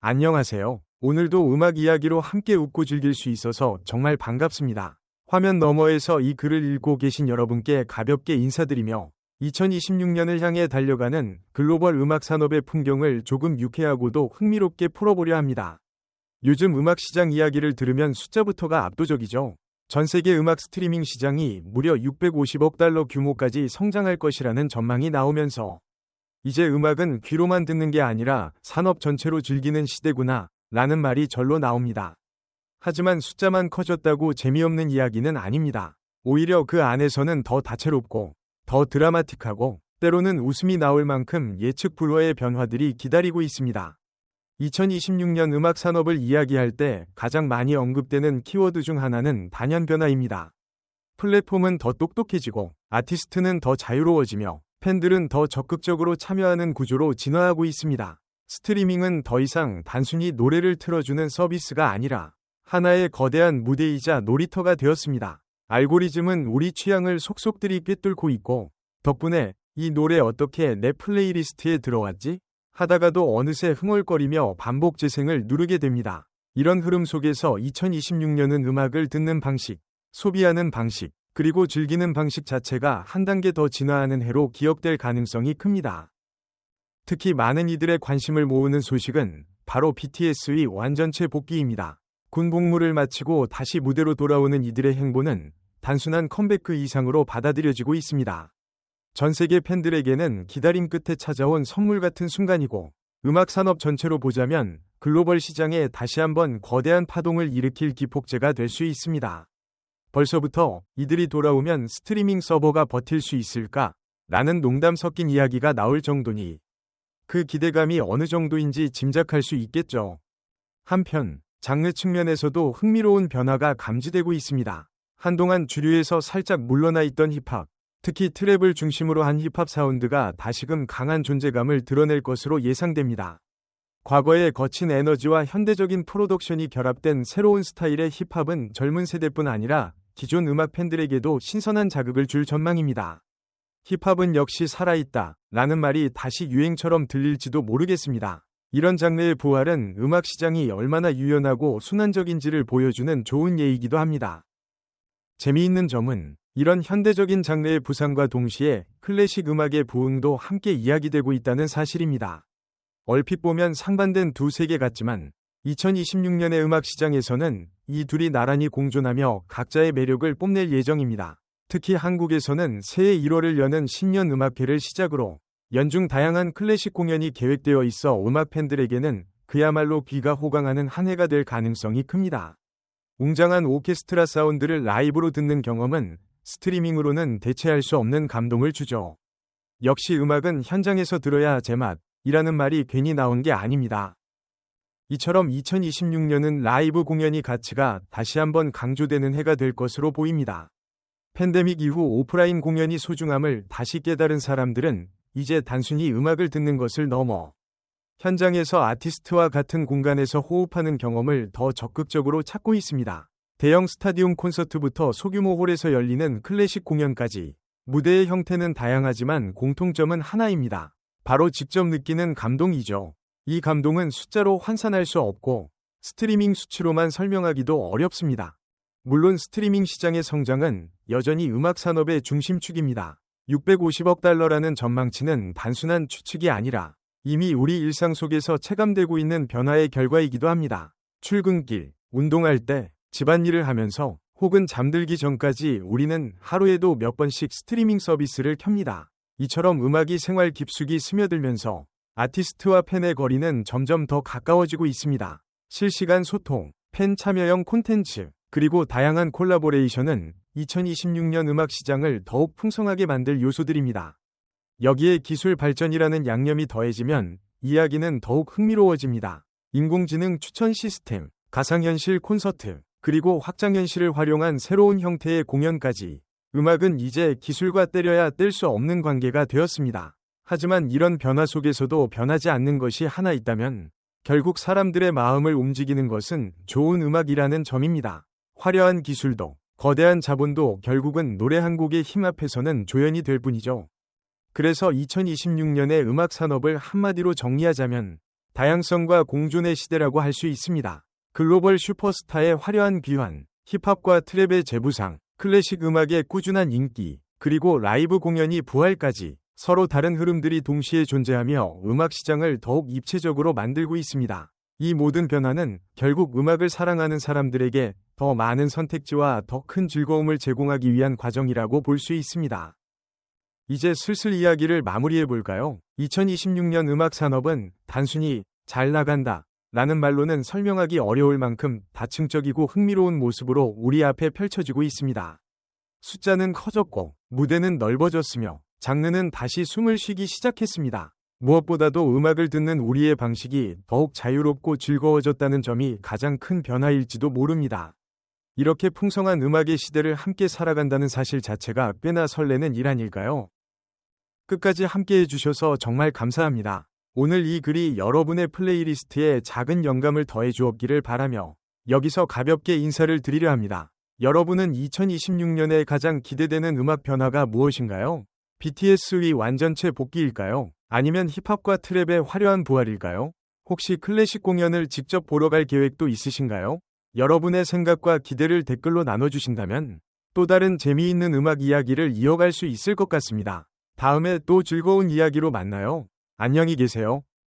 안녕하세요. 오늘도 음악 이야기로 함께 웃고 즐길 수 있어서 정말 반갑습니다. 화면 너머에서 이 글을 읽고 계신 여러분께 가볍게 인사드리며 2026년을 향해 달려가는 글로벌 음악 산업의 풍경을 조금 유쾌하고도 흥미롭게 풀어보려 합니다. 요즘 음악 시장 이야기를 들으면 숫자부터가 압도적이죠. 전 세계 음악 스트리밍 시장이 무려 650억 달러 규모까지 성장할 것이라는 전망이 나오면서 이제 음악은 귀로만 듣는 게 아니라 산업 전체로 즐기는 시대구나 라는 말이 절로 나옵니다. 하지만 숫자만 커졌다고 재미없는 이야기는 아닙니다. 오히려 그 안에서는 더 다채롭고 더 드라마틱하고 때로는 웃음이 나올 만큼 예측 불허의 변화들이 기다리고 있습니다. 2026년 음악 산업을 이야기할 때 가장 많이 언급되는 키워드 중 하나는 단연 변화입니다. 플랫폼은 더 똑똑해지고 아티스트는 더 자유로워지며 팬들은 더 적극적으로 참여하는 구조로 진화하고 있습니다. 스트리밍은 더 이상 단순히 노래를 틀어주는 서비스가 아니라 하나의 거대한 무대이자 놀이터가 되었습니다. 알고리즘은 우리 취향을 속속들이 꿰뚫고 있고 덕분에 이 노래 어떻게 내 플레이리스트에 들어왔지? 하다가도 어느새 흥얼거리며 반복 재생을 누르게 됩니다. 이런 흐름 속에서 2026년은 음악을 듣는 방식, 소비하는 방식, 그리고 즐기는 방식 자체가 한 단계 더 진화하는 해로 기억될 가능성이 큽니다. 특히 많은 이들의 관심을 모으는 소식은 바로 BTS의 완전체 복귀입니다. 군 복무를 마치고 다시 무대로 돌아오는 이들의 행보는 단순한 컴백 그 이상으로 받아들여지고 있습니다. 전 세계 팬들에게는 기다림 끝에 찾아온 선물 같은 순간이고 음악 산업 전체로 보자면 글로벌 시장에 다시 한번 거대한 파동을 일으킬 기폭제가 될 수 있습니다. 벌써부터 이들이 돌아오면 스트리밍 서버가 버틸 수 있을까? 라는 농담 섞인 이야기가 나올 정도니 그 기대감이 어느 정도인지 짐작할 수 있겠죠. 한편 장르 측면에서도 흥미로운 변화가 감지되고 있습니다. 한동안 주류에서 살짝 물러나 있던 힙합, 특히 트랩을 중심으로 한 힙합 사운드가 다시금 강한 존재감을 드러낼 것으로 예상됩니다. 과거의 거친 에너지와 현대적인 프로덕션이 결합된 새로운 스타일의 힙합은 젊은 세대뿐 아니라 기존 음악 팬들에게도 신선한 자극을 줄 전망입니다. 힙합은 역시 살아있다 라는 말이 다시 유행처럼 들릴지도 모르겠습니다. 이런 장르의 부활은 음악 시장이 얼마나 유연하고 순환적인지를 보여주는 좋은 예이기도 합니다. 재미있는 점은 이런 현대적인 장르의 부상과 동시에 클래식 음악의 부흥도 함께 이야기되고 있다는 사실입니다. 얼핏 보면 상반된 두 세계 같지만 2026년의 음악 시장에서는 이 둘이 나란히 공존하며 각자의 매력을 뽐낼 예정입니다. 특히 한국에서는 새해 1월을 여는 신년 음악회를 시작으로 연중 다양한 클래식 공연이 계획되어 있어 음악 팬들에게는 그야말로 귀가 호강하는 한 해가 될 가능성이 큽니다. 웅장한 오케스트라 사운드를 라이브로 듣는 경험은 스트리밍으로는 대체할 수 없는 감동을 주죠. 역시 음악은 현장에서 들어야 제맛이라는 말이 괜히 나온 게 아닙니다. 이처럼 2026년은 라이브 공연이 가치가 다시 한번 강조되는 해가 될 것으로 보입니다. 팬데믹 이후 오프라인 공연이 소중함을 다시 깨달은 사람들은 이제 단순히 음악을 듣는 것을 넘어 현장에서 아티스트와 같은 공간에서 호흡하는 경험을 더 적극적으로 찾고 있습니다. 대형 스타디움 콘서트부터 소규모 홀에서 열리는 클래식 공연까지 무대의 형태는 다양하지만 공통점은 하나입니다. 바로 직접 느끼는 감동이죠. 이 감동은 숫자로 환산할 수 없고 스트리밍 수치로만 설명하기도 어렵습니다. 물론 스트리밍 시장의 성장은 여전히 음악 산업의 중심축입니다. 650억 달러라는 전망치는 단순한 추측이 아니라 이미 우리 일상 속에서 체감되고 있는 변화의 결과이기도 합니다. 출근길, 운동할 때, 집안일을 하면서 혹은 잠들기 전까지 우리는 하루에도 몇 번씩 스트리밍 서비스를 켭니다. 이처럼 음악이 생활 깊숙이 스며들면서 아티스트와 팬의 거리는 점점 더 가까워지고 있습니다. 실시간 소통, 팬 참여형 콘텐츠, 그리고 다양한 콜라보레이션은 2026년 음악 시장을 더욱 풍성하게 만들 요소들입니다. 여기에 기술 발전이라는 양념이 더해지면 이야기는 더욱 흥미로워집니다. 인공지능 추천 시스템, 가상현실 콘서트, 그리고 확장현실을 활용한 새로운 형태의 공연까지 음악은 이제 기술과 때려야 뗄 수 없는 관계가 되었습니다. 하지만 이런 변화 속에서도 변하지 않는 것이 하나 있다면 결국 사람들의 마음을 움직이는 것은 좋은 음악이라는 점입니다. 화려한 기술도 거대한 자본도 결국은 노래 한 곡의 힘 앞에서는 조연이 될 뿐이죠. 그래서 2026년의 음악 산업을 한마디로 정리하자면 다양성과 공존의 시대라고 할 수 있습니다. 글로벌 슈퍼스타의 화려한 귀환, 힙합과 트랩의 재부상, 클래식 음악의 꾸준한 인기, 그리고 라이브 공연이 부활까지 서로 다른 흐름들이 동시에 존재하며 음악 시장을 더욱 입체적으로 만들고 있습니다. 이 모든 변화는 결국 음악을 사랑하는 사람들에게 더 많은 선택지와 더 큰 즐거움을 제공하기 위한 과정이라고 볼 수 있습니다. 이제 슬슬 이야기를 마무리해 볼까요? 2026년 음악 산업은 단순히 잘 나간다 라는 말로는 설명하기 어려울 만큼 다층적이고 흥미로운 모습으로 우리 앞에 펼쳐지고 있습니다. 숫자는 커졌고 무대는 넓어졌으며 장르는 다시 숨을 쉬기 시작했습니다. 무엇보다도 음악을 듣는 우리의 방식이 더욱 자유롭고 즐거워졌다는 점이 가장 큰 변화일지도 모릅니다. 이렇게 풍성한 음악의 시대를 함께 살아간다는 사실 자체가 꽤나 설레는 일 아닐까요? 끝까지 함께 해주셔서 정말 감사합니다. 오늘 이 글이 여러분의 플레이리스트에 작은 영감을 더해 주었기를 바라며 여기서 가볍게 인사를 드리려 합니다. 여러분은 2026년에 가장 기대되는 음악 변화가 무엇인가요? BTS의 완전체 복귀일까요? 아니면 힙합과 트랩의 화려한 부활일까요? 혹시 클래식 공연을 직접 보러 갈 계획도 있으신가요? 여러분의 생각과 기대를 댓글로 나눠주신다면 또 다른 재미있는 음악 이야기를 이어갈 수 있을 것 같습니다. 다음에 또 즐거운 이야기로 만나요. 안녕히 계세요.